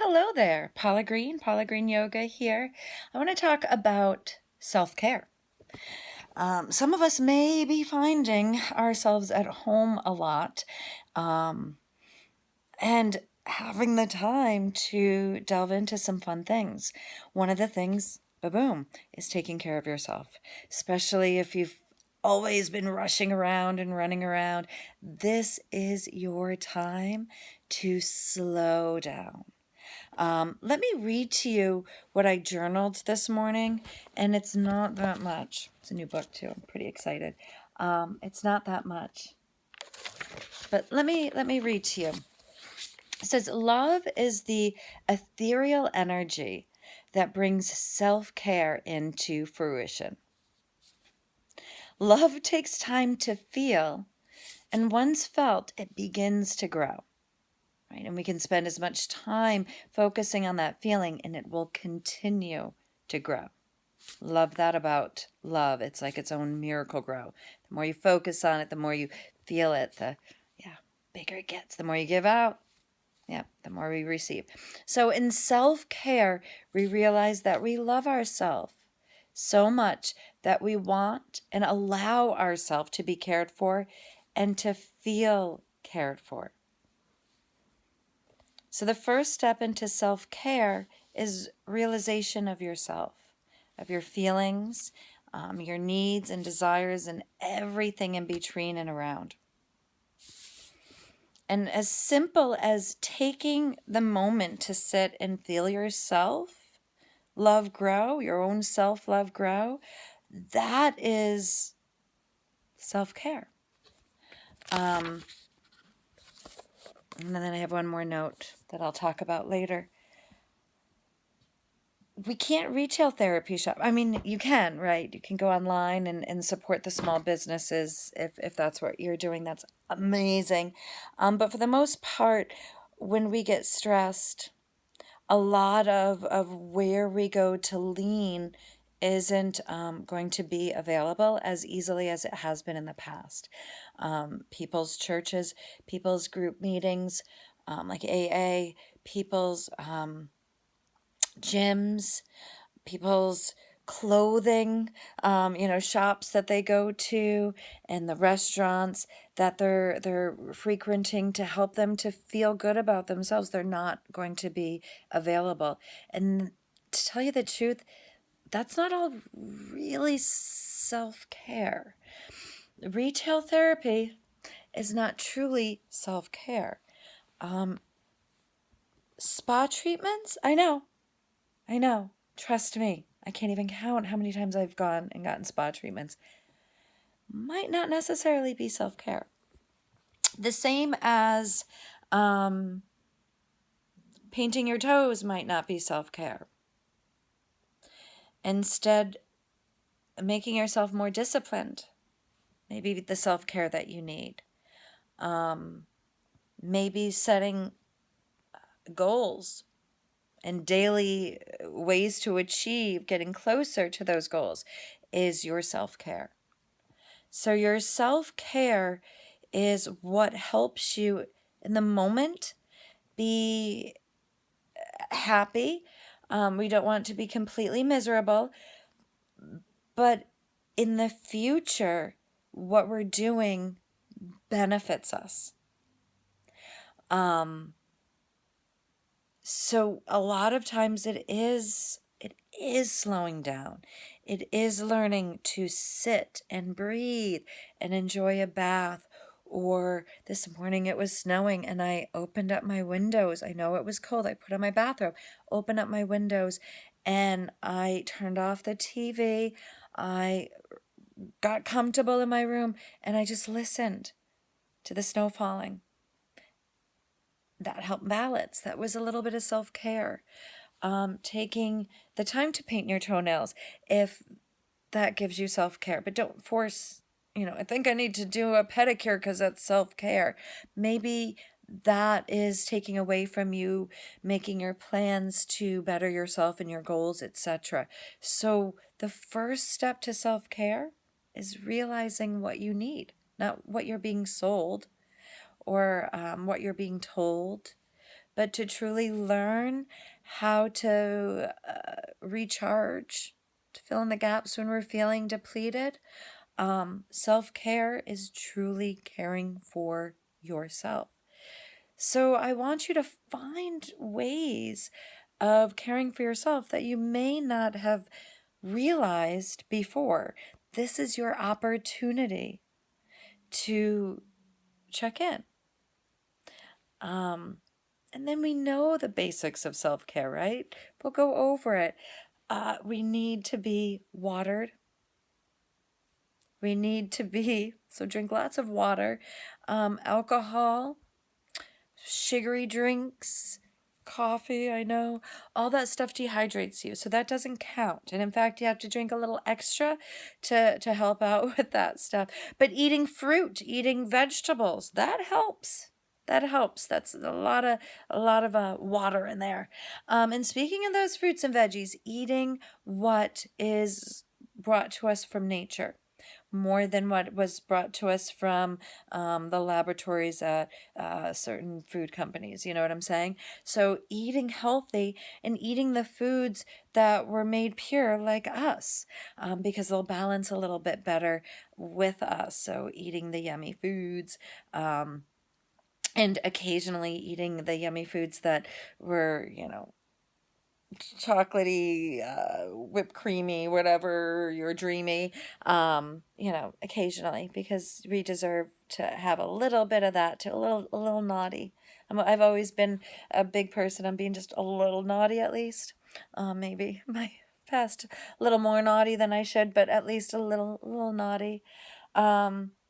Hello there, Paula Greene, Paula Greene Yoga here. I want to talk about self-care. Some of us may be finding ourselves at home a lot and having the time to delve into some fun things. One of the things, boom, is taking care of yourself, especially if you've always been rushing around and running around. This is your time to slow down. Let me read to you what I journaled this morning, and it's not that much. It's a new book too. I'm pretty excited. It's not that much, but let me read to you. It says, "Love is the ethereal energy that brings self-care into fruition. Love takes time to feel, and once felt, it begins to grow." Right? And we can spend as much time focusing on that feeling and it will continue to grow. Love that about love. It's like its own miracle grow. The more you focus on it, the more you feel it, the bigger it gets. The more you give out, the more we receive. So in self-care, we realize that we love ourselves so much that we want and allow ourselves to be cared for and to feel cared for. So the first step into self-care is realization of yourself, of your feelings, your needs and desires, and everything in between and around. And as simple as taking the moment to sit and feel yourself, love grow, your own self-love grow, that is self-care. And then I have one more note that I'll talk about later. We can't retail therapy shop. I mean, you can, right? You can go online and support the small businesses if that's what you're doing. That's amazing. But for the most part, when we get stressed, a lot of where we go to lean isn't going to be available as easily as it has been in the past. People's churches, people's group meetings, like AA, people's gyms, people's clothing, shops that they go to, and the restaurants that they're frequenting to help them to feel good about themselves. They're not going to be available. And to tell you the truth, that's not all really self-care. Retail therapy is not truly self-care. Spa treatments, I know. Trust me. I can't even count how many times I've gone and gotten spa treatments. Might not necessarily be self-care. The same as painting your toes might not be self-care. Instead, making yourself more disciplined, maybe the self-care that you need. Maybe setting goals and daily ways to achieve, getting closer to those goals is your self-care. So your self-care is what helps you in the moment be happy. We don't want to be completely miserable, but in the future, what we're doing benefits us. So a lot of times it is slowing down. It is learning to sit and breathe and enjoy a bath. Or this morning it was snowing and I opened up my windows. I know it was cold. I put on my bathrobe, opened up my windows, and I turned off the TV. I got comfortable in my room and I just listened to the snow falling. That helped balance. That was a little bit of self-care. Taking the time to paint your toenails, if that gives you self-care. But don't force, I think I need to do a pedicure because that's self-care. Maybe that is taking away from you making your plans to better yourself and your goals, etc. So the first step to self-care is realizing what you need, not what you're being sold or what you're being told, but to truly learn how to recharge, to fill in the gaps when we're feeling depleted. Self-care is truly caring for yourself. So I want you to find ways of caring for yourself that you may not have realized before. This is your opportunity to check in. And then we know the basics of self-care, right? We'll go over it. We need to be watered. We need to be, so drink lots of water. Alcohol, sugary drinks, coffee, I know, all that stuff dehydrates you, so that doesn't count. And in fact, you have to drink a little extra to help out with that stuff. But eating fruit, eating vegetables, that helps. That helps. That's a lot of water in there. And speaking of those fruits and veggies, eating what is brought to us from nature, more than what was brought to us from the laboratories at certain food companies. You know what I'm saying? So eating healthy and eating the foods that were made pure like us, because they'll balance a little bit better with us. So eating the yummy foods. And occasionally eating the yummy foods that were, chocolatey, whipped creamy, whatever, you're dreamy, occasionally, because we deserve to have a little bit of that, to a little naughty. I've always been a big person on being just a little naughty, at least. Maybe my past a little more naughty than I should, but at least a little naughty.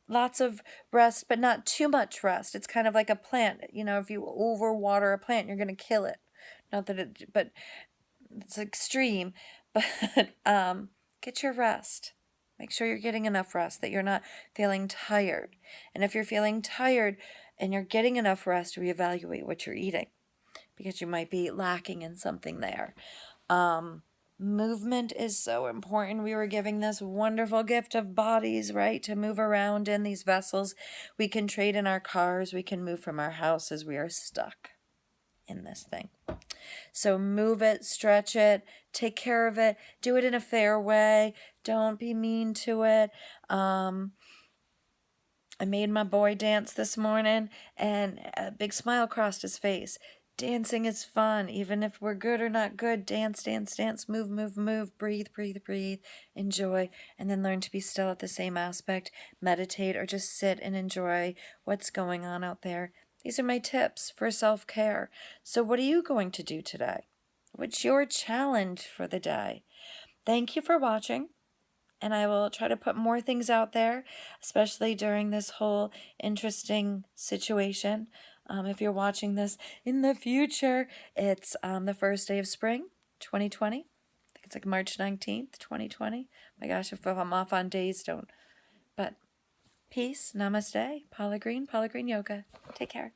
Lots of rest, but not too much rest. It's kind of like a plant. If you overwater a plant, you're going to kill it. Not that it, but it's extreme. But get your rest. Make sure you're getting enough rest, that you're not feeling tired. And if you're feeling tired and you're getting enough rest, reevaluate what you're eating, because you might be lacking in something there. Movement is so important. We were giving this wonderful gift of bodies, right? To move around in these vessels. We can trade in our cars. We can move from our houses. We are stuck in this thing. So move it, stretch it, take care of it, do it in a fair way. Don't be mean to it. I made my boy dance this morning, and a big smile crossed his face. Dancing is fun, even if we're good or not good. Dance, dance, dance, move, move, move, breathe, breathe, breathe, enjoy, and then learn to be still at the same aspect. Meditate or just sit and enjoy what's going on out there. These are my tips for self-care. So what are you going to do today? What's your challenge for the day? Thank you for watching. And I will try to put more things out there, especially during this whole interesting situation. If you're watching this in the future, it's the first day of spring, 2020. I think it's like March 19th, 2020. My gosh, if I'm off on days, don't. But peace, namaste, Paula Greene Yoga. Take care.